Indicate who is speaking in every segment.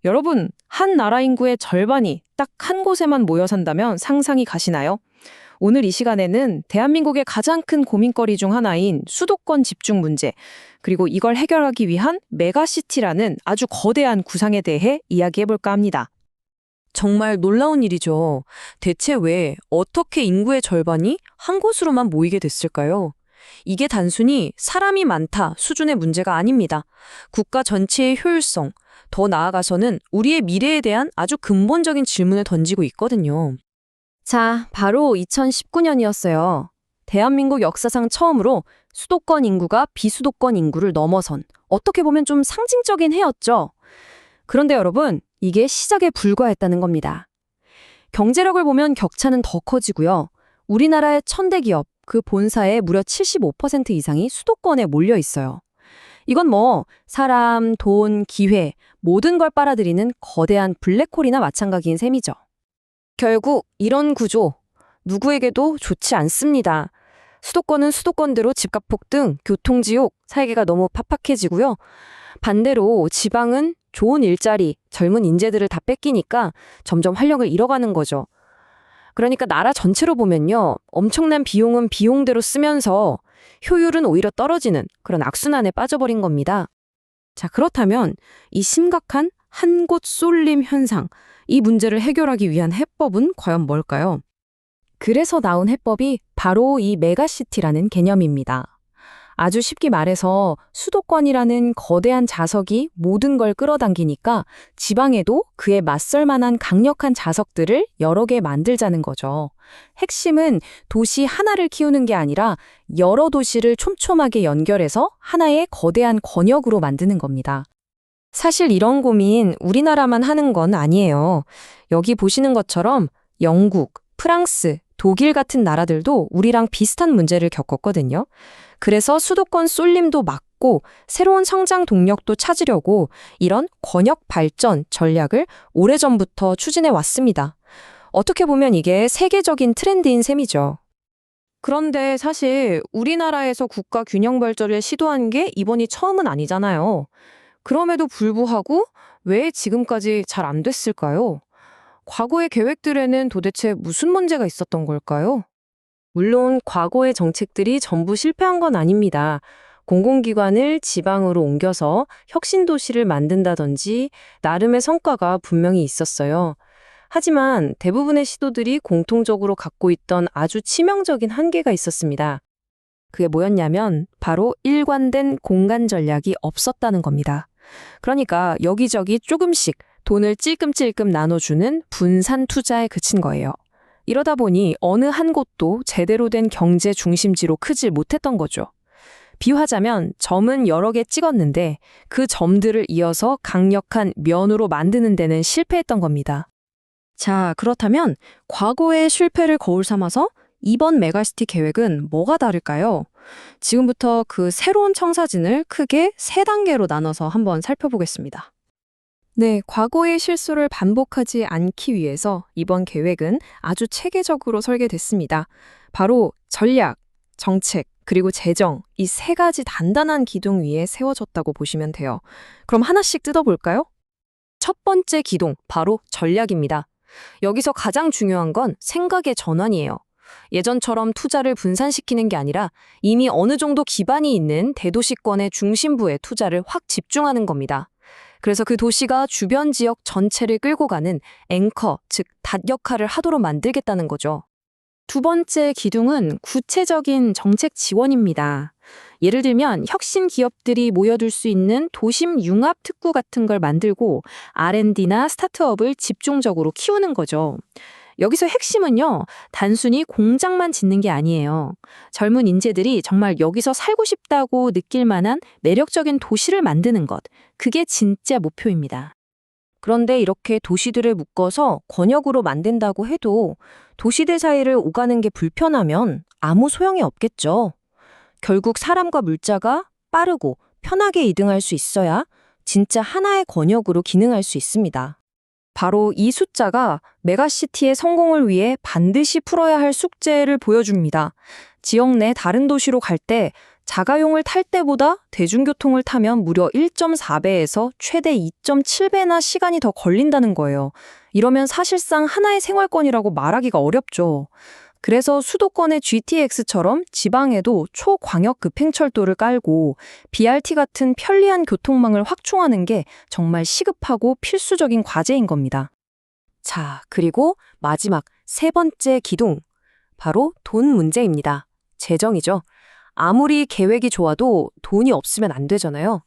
Speaker 1: 여러분, 한 나라 인구의 절반이 딱 한 곳에만 모여 산다면 상상이 가시나요? 오늘 이 시간에는 대한민국의 가장 큰 고민거리 중 하나인 수도권 집중 문제, 그리고 이걸 해결하기 위한 메가시티라는 아주 거대한 구상에 대해 이야기해볼까 합니다.
Speaker 2: 정말 놀라운 일이죠. 대체 왜, 어떻게 인구의 절반이 한 곳으로만 모이게 됐을까요? 이게 단순히 사람이 많다 수준의 문제가 아닙니다. 국가 전체의 효율성, 더 나아가서는 우리의 미래에 대한 아주 근본적인 질문을 던지고 있거든요.
Speaker 3: 자, 바로 2019년이었어요. 대한민국 역사상 처음으로 수도권 인구가 비수도권 인구를 넘어선, 어떻게 보면 좀 상징적인 해였죠. 그런데 여러분, 이게 시작에 불과했다는 겁니다. 경제력을 보면 격차는 더 커지고요. 우리나라의 천대 기업, 그 본사의 무려 75% 이상이 수도권에 몰려 있어요. 이건 사람, 돈, 기회, 모든 걸 빨아들이는 거대한 블랙홀이나 마찬가지인 셈이죠. 결국 이런 구조, 누구에게도 좋지 않습니다. 수도권은 수도권대로 집값 폭등, 교통지옥, 살기가 너무 팍팍해지고요. 반대로 지방은 좋은 일자리, 젊은 인재들을 다 뺏기니까 점점 활력을 잃어가는 거죠. 그러니까 나라 전체로 보면요, 엄청난 비용은 비용대로 쓰면서 효율은 오히려 떨어지는 그런 악순환에 빠져버린 겁니다. 자, 그렇다면 이 심각한 한 곳 쏠림 현상, 이 문제를 해결하기 위한 해법은 과연 뭘까요? 그래서 나온 해법이 바로 이 메가시티라는 개념입니다. 아주 쉽게 말해서 수도권이라는 거대한 자석이 모든 걸 끌어당기니까 지방에도 그에 맞설 만한 강력한 자석들을 여러 개 만들자는 거죠. 핵심은 도시 하나를 키우는 게 아니라 여러 도시를 촘촘하게 연결해서 하나의 거대한 권역으로 만드는 겁니다. 사실 이런 고민 우리나라만 하는 건 아니에요. 여기 보시는 것처럼 영국, 프랑스, 독일 같은 나라들도 우리랑 비슷한 문제를 겪었거든요. 그래서 수도권 쏠림도 막고 새로운 성장 동력도 찾으려고 이런 권역 발전 전략을 오래전부터 추진해 왔습니다. 어떻게 보면 이게 세계적인 트렌드인 셈이죠.
Speaker 1: 그런데 사실 우리나라에서 국가 균형 발전을 시도한 게 이번이 처음은 아니잖아요. 그럼에도 불구하고 왜 지금까지 잘 안 됐을까요? 과거의 계획들에는 도대체 무슨 문제가 있었던 걸까요?
Speaker 3: 물론 과거의 정책들이 전부 실패한 건 아닙니다. 공공기관을 지방으로 옮겨서 혁신도시를 만든다든지 나름의 성과가 분명히 있었어요. 하지만 대부분의 시도들이 공통적으로 갖고 있던 아주 치명적인 한계가 있었습니다. 그게 뭐였냐면 바로 일관된 공간 전략이 없었다는 겁니다. 그러니까 여기저기 조금씩 돈을 찔끔찔끔 나눠주는 분산 투자에 그친 거예요. 이러다 보니 어느 한 곳도 제대로 된 경제 중심지로 크질 못했던 거죠. 비유하자면 점은 여러 개 찍었는데 그 점들을 이어서 강력한 면으로 만드는 데는 실패했던 겁니다. 자, 그렇다면 과거의 실패를 거울 삼아서 이번 메가시티 계획은 뭐가 다를까요? 지금부터 그 새로운 청사진을 크게 3단계로 나눠서 한번 살펴보겠습니다. 네, 과거의 실수를 반복하지 않기 위해서 이번 계획은 아주 체계적으로 설계됐습니다. 바로 전략, 정책, 그리고 재정, 이 3가지 단단한 기둥 위에 세워졌다고 보시면 돼요. 그럼 하나씩 뜯어볼까요? 첫 번째 기둥, 바로 전략입니다. 여기서 가장 중요한 건 생각의 전환이에요. 예전처럼 투자를 분산시키는 게 아니라 이미 어느 정도 기반이 있는 대도시권의 중심부에 투자를 확 집중하는 겁니다. 그래서 그 도시가 주변 지역 전체를 끌고 가는 앵커, 즉 닷 역할을 하도록 만들겠다는 거죠. 두 번째 기둥은 구체적인 정책 지원입니다. 예를 들면 혁신 기업들이 모여들 수 있는 도심 융합 특구 같은 걸 만들고 R&D나 스타트업을 집중적으로 키우는 거죠. 여기서 핵심은요, 단순히 공장만 짓는 게 아니에요. 젊은 인재들이 정말 여기서 살고 싶다고 느낄 만한 매력적인 도시를 만드는 것, 그게 진짜 목표입니다. 그런데 이렇게 도시들을 묶어서 권역으로 만든다고 해도 도시들 사이를 오가는 게 불편하면 아무 소용이 없겠죠. 결국 사람과 물자가 빠르고 편하게 이동할 수 있어야 진짜 하나의 권역으로 기능할 수 있습니다. 바로 이 숫자가 메가시티의 성공을 위해 반드시 풀어야 할 숙제를 보여줍니다. 지역 내 다른 도시로 갈 때
Speaker 1: 자가용을 탈 때보다 대중교통을 타면 무려 1.4배에서 최대 2.7배나 시간이 더 걸린다는 거예요. 이러면 사실상 하나의 생활권이라고 말하기가 어렵죠. 그래서 수도권의 GTX처럼 지방에도 초광역 급행철도를 깔고 BRT 같은 편리한 교통망을 확충하는 게 정말 시급하고 필수적인 과제인 겁니다.
Speaker 2: 자, 그리고 마지막 세 번째 기둥. 바로 돈 문제입니다. 재정이죠. 아무리 계획이 좋아도 돈이 없으면 안 되잖아요.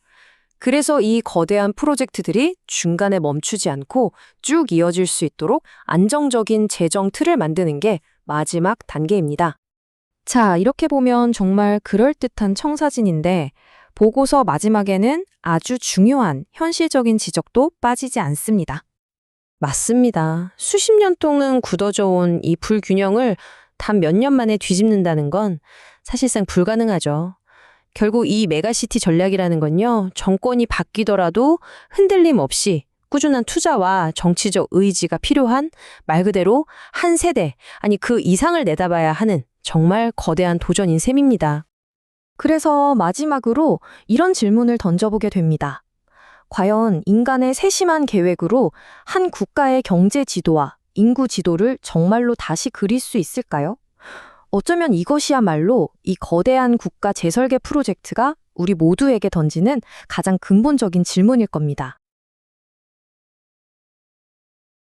Speaker 2: 그래서 이 거대한 프로젝트들이 중간에 멈추지 않고 쭉 이어질 수 있도록 안정적인 재정 틀을 만드는 게 마지막 단계입니다.
Speaker 1: 자, 이렇게 보면 정말 그럴듯한 청사진인데 보고서 마지막에는 아주 중요한 현실적인 지적도 빠지지 않습니다.
Speaker 3: 맞습니다. 수십 년 동안 굳어져 온 이 불균형을 단 몇 년 만에 뒤집는다는 건 사실상 불가능하죠. 결국 이 메가시티 전략이라는 건요, 정권이 바뀌더라도 흔들림 없이 꾸준한 투자와 정치적 의지가 필요한 말 그대로 한 세대, 아니 그 이상을 내다봐야 하는 정말 거대한 도전인 셈입니다.
Speaker 1: 그래서 마지막으로 이런 질문을 던져보게 됩니다. 과연 인간의 세심한 계획으로 한 국가의 경제 지도와 인구 지도를 정말로 다시 그릴 수 있을까요? 어쩌면 이것이야말로 이 거대한 국가 재설계 프로젝트가 우리 모두에게 던지는 가장 근본적인 질문일 겁니다.